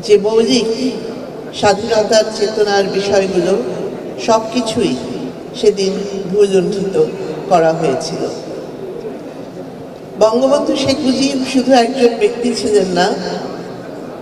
যে মৌলিক স্বাধীনতার চেতনার বিষয়গুলো সব কিছুই সেদিন ভুলুণ্ঠিত করা হয়েছিল। বঙ্গবন্ধু শেখ মুজিব শুধু একজন ব্যক্তি ছিলেন না,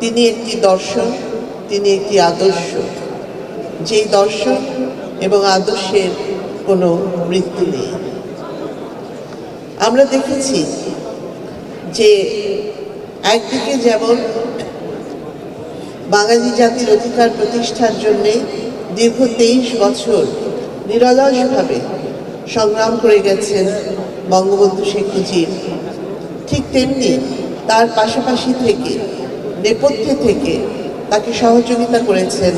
তিনি একটি দর্শন, তিনি একটি আদর্শ। যেই দর্শন এবং আদর্শের কোনো মৃত্যু নেই। আমরা দেখেছি যে একদিকে যেমন বাঙালি জাতির অধিকার প্রতিষ্ঠার জন্য দীর্ঘ 23 বছর নিরলসভাবে সংগ্রাম করে গেছেন বঙ্গবন্ধু শেখ মুজিব, ঠিক তেমনি তার পাশাপাশি থেকে নেপথ্যে থেকে তাকে সহযোগিতা করেছেন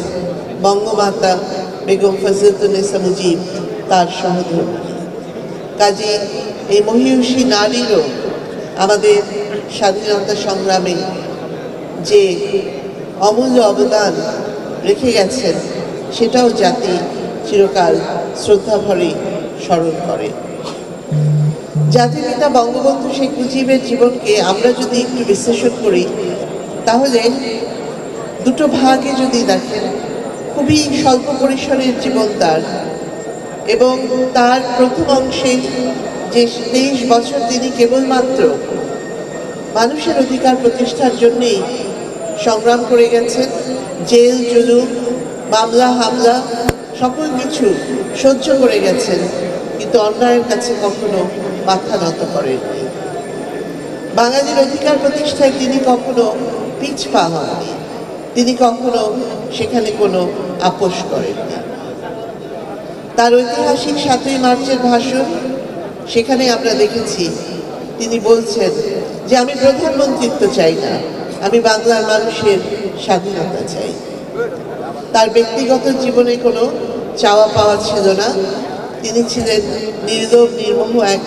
বঙ্গমাতা বেগম ফজলুন্নেসা মুজিব, তার সহধর্মী। কাজে এই মহিয়সী নারীরও আমাদের স্বাধীনতা সংগ্রামে যে অমূল্য অবদান রেখে গেছেন সেটাও জাতি চিরকাল শ্রদ্ধাভরে স্মরণ করে। জাতির পিতা বঙ্গবন্ধু শেখ মুজিবের জীবনকে আমরা যদি একটু বিশ্লেষণ করি তাহলে দুটো ভাগে যদি দেখেন, খুবই স্বল্প পরিসরের জীবন তার, এবং তার প্রথম অংশে যে 23 বছর তিনি কেবলমাত্র মানুষের অধিকার প্রতিষ্ঠার জন্যেই সংগ্রাম করে গেছেন। জেল জুলুম, মামলা হামলা সকল কিছু সহ্য করে গেছেন, কিন্তু অন্যায়ের কাছে কখনো মাথা নত করেননি। বাঙালির অধিকার প্রতিষ্ঠায় তিনি কখনো পিছপা হননি, তিনি কখনো সেখানে কোনো আপোষ করেননি। তার ঐতিহাসিক 7ই মার্চের ভাষণ, সেখানে আমরা দেখেছি তিনি বলছেন যে আমি প্রধানমন্ত্রিত্ব চাই না, আমি বাংলার মানুষের স্বাধীনতা চাই। তার ব্যক্তিগত জীবনে কোনো চাওয়া পাওয়া ছিল না। তিনি ছিলেন নির্লোভ নির্মোহ এক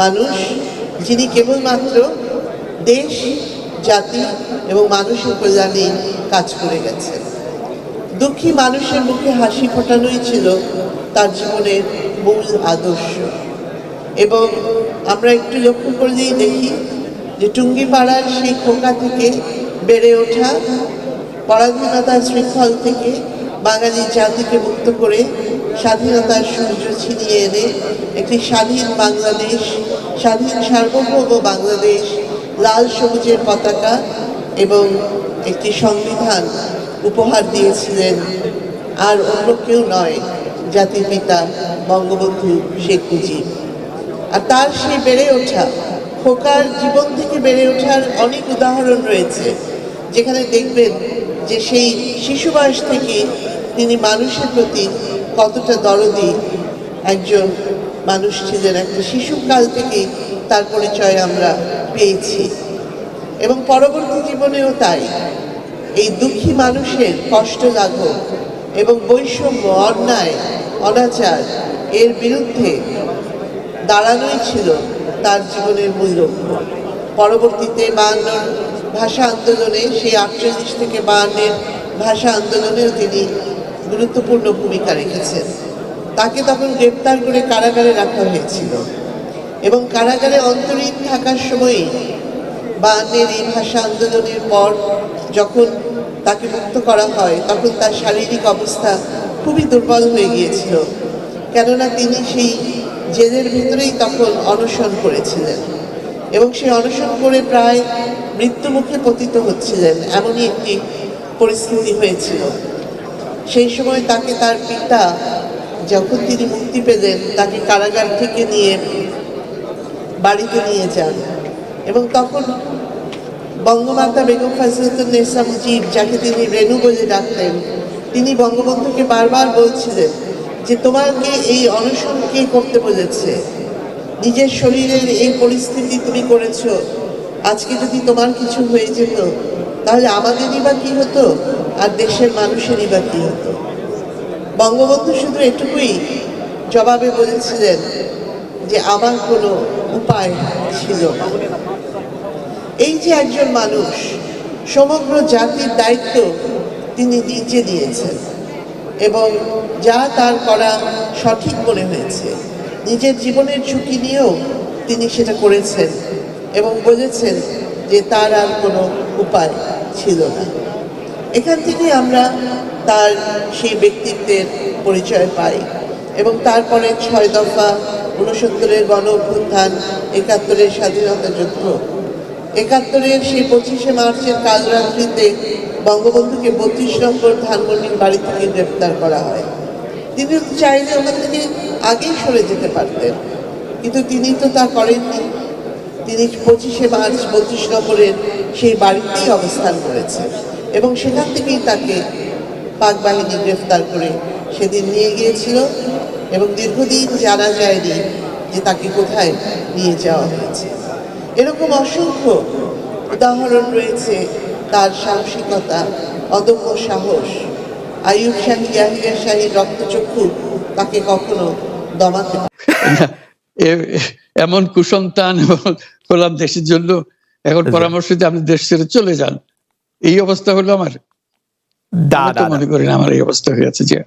মানুষ, যিনি কেবলমাত্র দেশ, জাতি এবং মানুষের কল্যাণে কাজ করে গেছেন। দুঃখী মানুষের মুখে হাসি ফোটানোই ছিল তার জীবনের মূল আদর্শ। এবং আমরা একটু লক্ষ্য করলেই দেখি যে টুঙ্গিপাড়ার সেই খোকা থেকে বেড়ে ওঠা, পরাধীনতার শৃঙ্খল থেকে বাঙালি জাতিকে মুক্ত করে স্বাধীনতার সূর্য ছিনিয়ে এনে একটি স্বাধীন বাংলাদেশ, স্বাধীন সার্বভৌম বাংলাদেশ, লাল সবুজের পতাকা এবং একটি সংবিধান উপহার দিয়েছিলেন আর অন্য কেউ নয়, জাতির পিতা বঙ্গবন্ধু শেখ মুজিব। আর তার সেই বেড়ে ওঠা, খোকার জীবন থেকে বেড়ে ওঠার অনেক উদাহরণ রয়েছে, যেখানে দেখবেন যে সেই শিশু বয়স থেকে তিনি মানুষের প্রতি কতটা দরদি একজন মানুষ ছিলেন। একটা শিশুকাল থেকে তার পরিচয় আমরা পেয়েছি এবং পরবর্তী জীবনেও তাই। এই দুঃখী মানুষের কষ্ট লাঘব এবং বৈষম্য, অন্যায়, অনাচার এর বিরুদ্ধে দাঁড়ানোই ছিল তার জীবনের মূল লক্ষ্য। পরবর্তীতে 52 ভাষা আন্দোলনে, সেই 48 থেকে 52 ভাষা আন্দোলনেও তিনি গুরুত্বপূর্ণ ভূমিকা রেখেছেন। তাকে তখন গ্রেপ্তার করে কারাগারে রাখা হয়েছিল এবং কারাগারে অন্তরীণ থাকার সময়ই 52 এই ভাষা আন্দোলনের পর যখন তাকে মুক্ত করা হয়, তখন তার শারীরিক অবস্থা খুবই দুর্বল হয়ে গিয়েছিল, কেননা তিনি সেই জেলের ভিতরেই তখন অনশন করেছিলেন এবং সেই অনশন করে প্রায় মৃত্যুমুখে পতিত হচ্ছিলেন, এমনই একটি পরিস্থিতি হয়েছিল। সেই সময় তাকে তার পিতা, যখন তিনি মুক্তি পেলেন, তাকে কারাগার থেকে নিয়ে বাড়িতে নিয়ে যান এবং তখন বঙ্গমাতা বেগম ফজলুন্নেসা মুজিব, যাকে তিনি রেণু বলে ডাকতেন, তিনি বঙ্গবন্ধুকে বারবার বলছিলেন যে তোমাকে এই অনশন কে করতে বলেছে? নিজের শরীরের এই পরিস্থিতি তুমি করেছো, আজকে যদি তোমার কিছু হয়ে যেত তাহলে আমাদেরই বা কী হতো, আর দেশের মানুষেরই বা কী হতো? বঙ্গবন্ধু শুধু এটুকুই জবাবে বলেছিলেন যে আমার কোনো উপায় ছিল না। এই যে একজন মানুষ, সমগ্র জাতির দায়িত্ব তিনি নিজে নিয়েছেন এবং যা তার করা সঠিক মনে হয়েছে, নিজের জীবনের ঝুঁকি নিয়েও তিনি সেটা করেছেন এবং বলেছেন যে তার আর কোনো উপায় ছিল না। এখান থেকে আমরা তার সেই ব্যক্তিত্বের পরিচয় পাই। এবং তারপরে 6 দফা, 69-এর গণ অভ্যুত্থান, 71-এর স্বাধীনতা যুদ্ধ, 71-এর সেই 25শে মার্চের কাল রাত্রিতে বঙ্গবন্ধুকে 32 নম্বর ধানমন্ডির বাড়ি থেকে গ্রেপ্তার করা হয়। তিনি চাইলে ওখান থেকে আগেই সরে যেতে পারতেন, কিন্তু তিনি তো তা করেননি। তিনি 25শে মার্চ 32 নম্বরের সেই বাড়িতেই অবস্থান করেছেন এবং সেখান থেকেই তাকে পাক বাহিনী গ্রেফতার করে সেদিন নিয়ে গিয়েছিল এবং দীর্ঘদিন জানা যায়নি যে তাকে কোথায় নিয়ে যাওয়া হয়েছে। এরকম অসংখ্য উদাহরণ রয়েছে তার সাহসিকতা, অদম্য সাহস। আইয়ুব শাহী, ইয়াহিয়া শাহীর রক্তচক্ষু তাকে কখনো দমাতে এমন কুসন্তান হলাম দেশের জন্য, এখন পরামর্শ দিয়ে আপনি দেশ ছেড়ে চলে যান, এই অবস্থা হলো আমার। মনে করি না আমার এই অবস্থা হয়েছে যে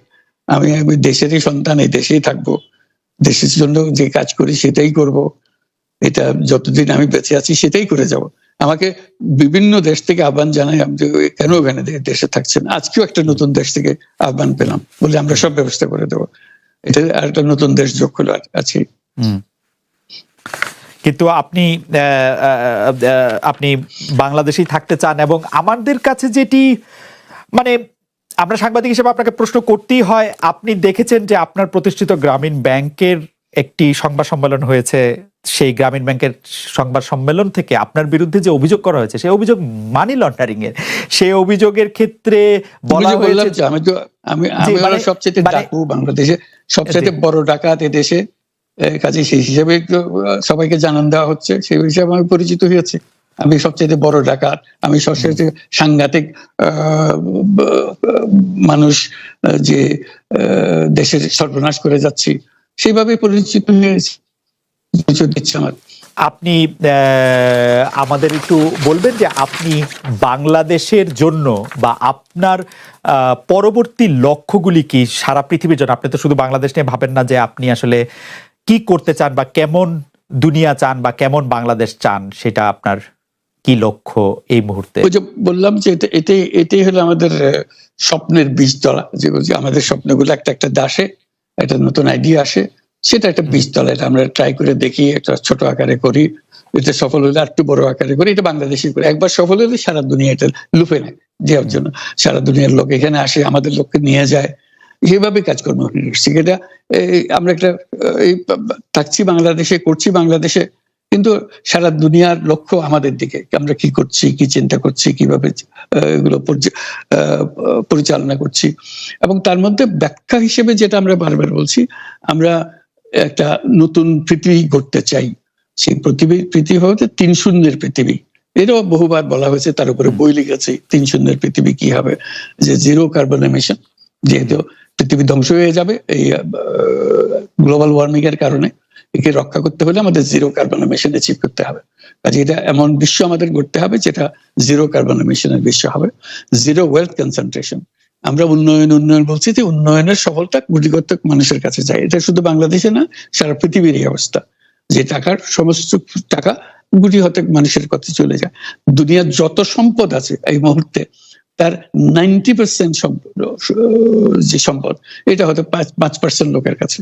আমি দেশেরই সন্তান, এই দেশেই থাকবো, দেশের জন্য যে কাজ করি সেটাই করব, এটা যতদিন আমি বেঁচে আছি সেটাই করে যাব। আমাকে বিভিন্ন দেশ থেকে আহ্বান জানাই, আমি কেন ওখানে দেশে থাকছেন। আজকেও একটা নতুন দেশ থেকে আহ্বান পেলাম, বলে আমরা সব ব্যবস্থা করে দেবো। এটা আর একটা নতুন দেশ যোগ হলো আছে। কিন্তু আপনি বাংলাদেশেই থাকতে চান, এবং আমাদের কাছে যেটি মানে আমরা সাংবাদিক হিসেবে আপনাকে প্রশ্ন করতেই হয়, আপনি দেখেছেন যে আপনার প্রতিষ্ঠিত গ্রামীণ ব্যাংকের একটি সংবাদ সম্মেলন হয়েছে, সেই গ্রামীণ ব্যাংকের সংবাদ সম্মেলন থেকে আপনার বিরুদ্ধে যে অভিযোগ করা হয়েছে সেই অভিযোগ মানি লন্ডারিং এর। সেই অভিযোগের ক্ষেত্রে বলা হয়েছে আমি সবচেয়ে ডাকু বাংলাদেশে সবচেয়ে বড় ডাকাত এদেশে, কাজে সেই হিসাবে সবাইকে জানান দেওয়া হচ্ছে, সেই হিসাবে আমি পরিচিত হয়েছে। আমি সবচেয়ে বড় ডাকাত, আমি সবচেয়ে সাংঘাতিক মানুষ যে দেশের সর্বনাশ করে যাচ্ছি, সেইভাবে পরিচিত হয়েছে। আমার আপনি আমাদের একটু বলবেন যে আপনি বাংলাদেশের জন্য বা আপনার পরবর্তী লক্ষ্যগুলি কি সারা পৃথিবীর জন্য? আপনি তো শুধু বাংলাদেশ নিয়ে ভাবেন না, যে আপনি আসলে কি করতে চান বা কেমন দুনিয়া চান বা কেমন বাংলাদেশ চান, সেটা আপনার কি লক্ষ্য এই মুহূর্তে? ওই যে বললাম যে এটাই হলো আমাদের স্বপ্নের বীজতলা, যে আমাদের স্বপ্নগুলো একটা দাসে একটা নতুন আইডিয়া আসে, সেটা একটা বীজতলা। এটা আমরা ট্রাই করে দেখি, একটা ছোট আকারে করি, এটা সফল হলে আর একটু বড় আকারে করি, এটা বাংলাদেশি করি। একবার সফল হলে সারা দুনিয়া এটা লুফে নেয় দেওয়ার জন্য, সারা দুনিয়ার লোক এখানে আসে, আমাদের লোককে নিয়ে যায়, এইভাবে কাজকর্ম করছি। এটা আমরা একটা থাকছি বাংলাদেশে, করছি বাংলাদেশে, কিন্তু সারা দুনিয়ার লক্ষ্য আমাদের দিকে, আমরা কি করছি, কি চিন্তা করছি, কিভাবে এগুলো পরিচালনা করছি। এবং তার মধ্যে ব্যাখ্যা হিসেবে যেটা আমরা বারবার বলছি, আমরা একটা নতুন পৃথিবী গড়তে চাই। সেই পৃথিবী হচ্ছে 3 শূন্যের পৃথিবী। এটাও বহুবার বলা হয়েছে, তার উপরে বই লিখেছে 3 শূন্যের পৃথিবী কি হবে, যে 0 কার্বন এমিশন, যেহেতু পৃথিবী ধ্বংস হয়ে যাবে এই গ্লোবাল ওয়ার্মিং এর কারণে, একে রক্ষা করতে হলে আমাদের 0 কার্বন এমিশন অ্যাচিভ করতে হবে। কাজে এটা এমন বিশ্ব আমাদের গড়তে হবে যেটা 0 কার্বন এমিশনের বিশ্ব হবে। 0 ওয়েলথ কনসেন্ট্রেশন। আমরা উন্নয়ন বলছি, যে উন্নয়নের সফলতা গুটিগত মানুষের কাছে যায়। এটা শুধু বাংলাদেশে না, সারা পৃথিবীর এই অবস্থা, যে সমস্ত টাকা গুটি হতে মানুষের কাছে চলে যায়। দুনিয়ার যত সম্পদ আছে এই মুহূর্তে, তার 90% যে সম্পদ, এটা হয়তো 5% লোকের কাছে।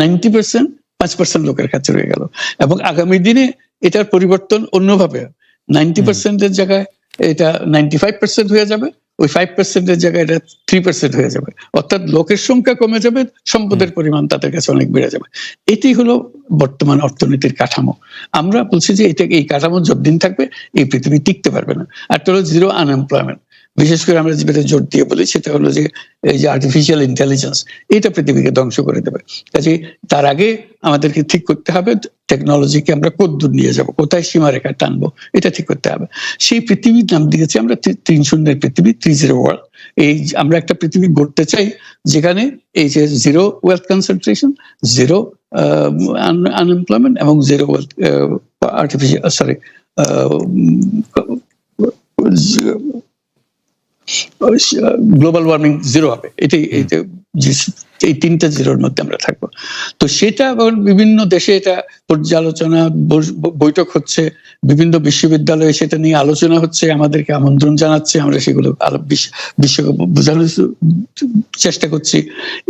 90% লোকের কাছে রয়ে গেল, এবং আগামী দিনে এটার পরিবর্তন অন্যভাবে 90%-এর জায়গায় এটা 95% হয়ে যাবে, ওই 5%-এর জায়গায় এটা 3% হয়ে যাবে। অর্থাৎ লোকের সংখ্যা কমে যাবে, সম্পদের পরিমাণ তাদের কাছে অনেক বেড়ে যাবে। এটি হলো বর্তমান অর্থনীতির কাঠামো। আমরা বলছি যে এই কাঠামো যতদিন থাকবে এই পৃথিবী টিকতে পারবে না। আর তো হলো 0 আনএমপ্লয়মেন্ট। বিশেষ করে আমরা যেটা জোর দিয়ে বলি সেটা হলো যে এই যে আর্টিফিশিয়াল ইন্টেলিজেন্স, এটা পৃথিবীকে ধ্বংস করে দেবে। কাজে তার আগে আমাদেরকে ঠিক করতে হবে টেকনোলজিকে আমরা কতদূর নিয়ে যাব, কোথায় সীমারেখা টানবো, এটা ঠিক করতে হবে। সেই পৃথিবীর নাম দিয়েছি আমরা 3 শূন্যের পৃথিবী, 30 ওয়ার্ল্ড। এই আমরা একটা পৃথিবী গড়তে চাই যেখানে এই যে 0 ওয়েলথ কনসেন্ট্রেশন, 0 আনএমপ্লয়মেন্ট এবং 0 ওয়েলথ গ্লোবাল ওয়ার্মিং 0 হবে। এটাই এই 3টা জিরোর মধ্যে আমরা থাকবো। তো সেটা আবার বিভিন্ন দেশে এটা পর্যালোচনা বৈঠক হচ্ছে, বিভিন্ন বিশ্ববিদ্যালয়ে সেটা নিয়ে আলোচনা হচ্ছে, আমাদেরকে আমন্ত্রণ জানাচ্ছে, আমরা সেগুলো বিশ্বকে বোঝানোর চেষ্টা করছি।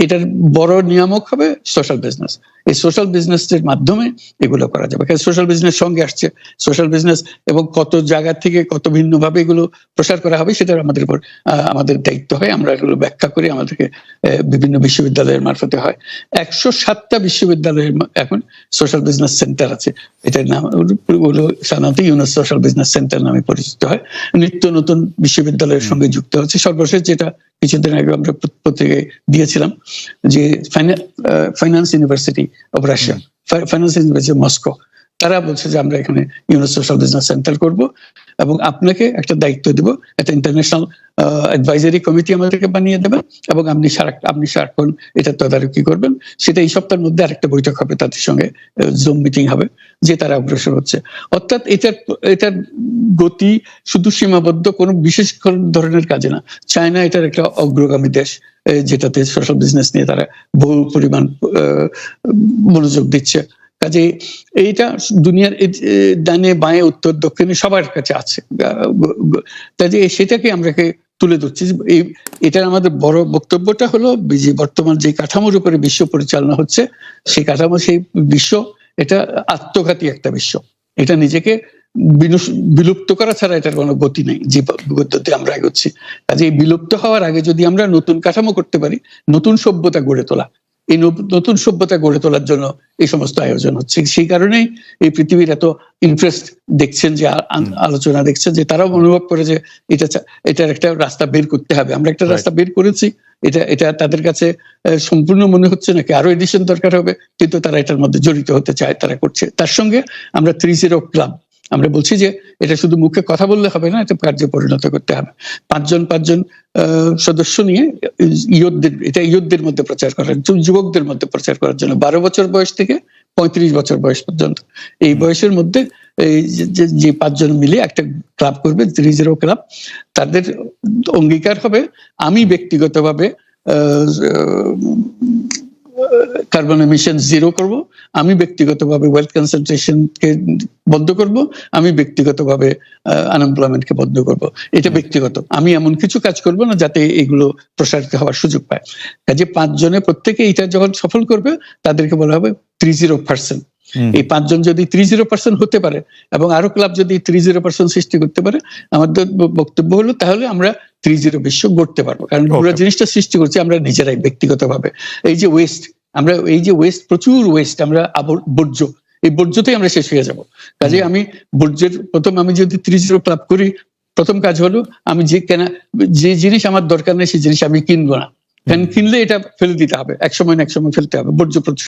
এটার বড় নিয়ামক হবে সোশ্যাল বিজনেস। এই সোশ্যাল বিজনেসের মাধ্যমে এগুলো করা যাবে। সোশ্যাল বিজনেস সঙ্গে আসছে সোশ্যাল বিজনেস, এবং কত জায়গা থেকে কত ভিন্নভাবে এগুলো প্রসার করা হবে সেটা আমাদের উপর আমাদের দায়িত্ব হয়। আমরা এগুলো ব্যাখ্যা করি, আমাদেরকে বিভিন্ন বিশ্ববিদ্যালয়ের মারফতে হয়। 107টা বিশ্ববিদ্যালয়ের এখন সোশ্যাল বিজনেস সেন্টার আছে। এটার নাম হলো সাধারণত ইউনুস সোশ্যাল বিজনেস সেন্টার নামে পরিচিত হয়। নিত্য নতুন বিশ্ববিদ্যালয়ের সঙ্গে যুক্ত হচ্ছে। সর্বশেষ যেটা কিছুদিন আগে আমরা পত্রিকায় দিয়েছিলাম যে finance university of Russia, finance university Moscow, তারা বলছে যে আমরা এখানে ইউনুস সোশ্যাল বিজনেস সেন্টার করব এবং আপনাকে একটা দায়িত্ব দেব, একটা ইন্টারন্যাশনাল অ্যাডভাইজারি কমিটি আমাদেরকে বানিয়ে দেবেন এবং আপনি সারাক্ষণ এটা তদারকি করবেন। সেটা এই সপ্তাহের মধ্যে আরেকটা বৈঠক হবে, তাদের সঙ্গে জুম মিটিং হবে, যে তারা অগ্রসর হচ্ছে। অর্থাৎ এটার গতি শুধু সীমাবদ্ধ কোনো বিশেষ ধরনের কাজে না। চায়না এটার একটা অগ্রগামী দেশ, যেটাতে সোশ্যাল বিজনেস নিয়ে তারা বহু পরিমাণ মনোযোগ দিচ্ছে। কাজে এইটা দুনিয়ার ডানে বাঁয়ে উত্তর দক্ষিণে সবার কাছে আছে। কাজে সেটাকে আমরা তুলে ধরছি। এটার আমাদের বড় বক্তব্যটা হলো যে বর্তমান যে কাঠামোর উপরে বিশ্ব পরিচালনা হচ্ছে, সেই কাঠামো, সেই বিশ্ব এটা আত্মঘাতী একটা বিশ্ব। এটা নিজেকে বিলুপ্ত করা ছাড়া এটার কোনো গতি নেই, যে গতিতে আমরা এগোচ্ছি। কাজে এই বিলুপ্ত হওয়ার আগে যদি আমরা নতুন কাঠামো করতে পারি, নতুন সভ্যতা গড়ে তোলা, এই নতুন সভ্যতা গড়ে তোলার জন্য এই সমস্ত আয়োজন হচ্ছে। সেই কারণেই এই পৃথিবীর এত ইন্টারেস্ট দেখছেন, যে আলোচনা দেখছেন, যে তারাও অনুভব করে যে এটার একটা রাস্তা বের করতে হবে। আমরা একটা রাস্তা বের করেছি, এটা তাদের কাছে সম্পূর্ণ মনে হচ্ছে নাকি আরো এডিশন দরকার হবে, কিন্তু তারা এটার মধ্যে জড়িত হতে চায়, তারা করছে। তার সঙ্গে আমরা 30 ক্লাব, আমরা বলছি যে এটা শুধু মুখে কথা বললে হবে না, এটা কার্যে পরিণত করতে হবে। 5জন সদস্য নিয়ে ইয়ুথদের মধ্যে প্রচার করার, যুবকদের মধ্যে প্রচার করার জন্য, 12 বছর বয়স থেকে 35 বছর বয়স পর্যন্ত, এই বয়সের মধ্যে যে 5 জন মিলে একটা ক্লাব করবে, 30 ক্লাব। তাদের অঙ্গীকার হবে, আমি ব্যক্তিগতভাবে কার্বন এমিশন জিরো করব, আমি ব্যক্তিগতভাবে ওয়েলথ কনসেন্ট্রেশনকে বন্ধ করব, আমি ব্যক্তিগতভাবে আনএমপ্লয়মেন্টকে বন্ধ করব। এটা ব্যক্তিগত, আমি এমন কিছু কাজ করব না যাতে এগুলো প্রসারিত হওয়ার সুযোগ পায়। কাজে 5 জনে প্রত্যেকে এটা যখন সফল করবে, তাদেরকে বলা হবে 30%। এই 5 জন যদি 30% হতে পারে এবং আরো ক্লাব যদি 30% সৃষ্টি করতে পারে, আমাদের বক্তব্য হলো তাহলে আমরা 30 বিশ্ব গড়তে পারবো। কারণ পুরো জিনিসটা সৃষ্টি করছি আমরা নিজেরাই ব্যক্তিগতভাবে। এই যে ওয়েস্ট, প্রচুর ওয়েস্ট, আমরা বর্জ্য, এই বর্জ্যতেই আমরা শেষ হয়ে যাব। কাজে আমি বর্জ্যের আমি যদি 30 ক্লাব করি, প্রথম কাজ হলো আমি যে জিনিস আমার দরকার নেই সেই জিনিস আমি কিনবো না। কিনলে এটা ফেলে দিতে হবে, এক সময় ফেলতে হবে, বর্জ্য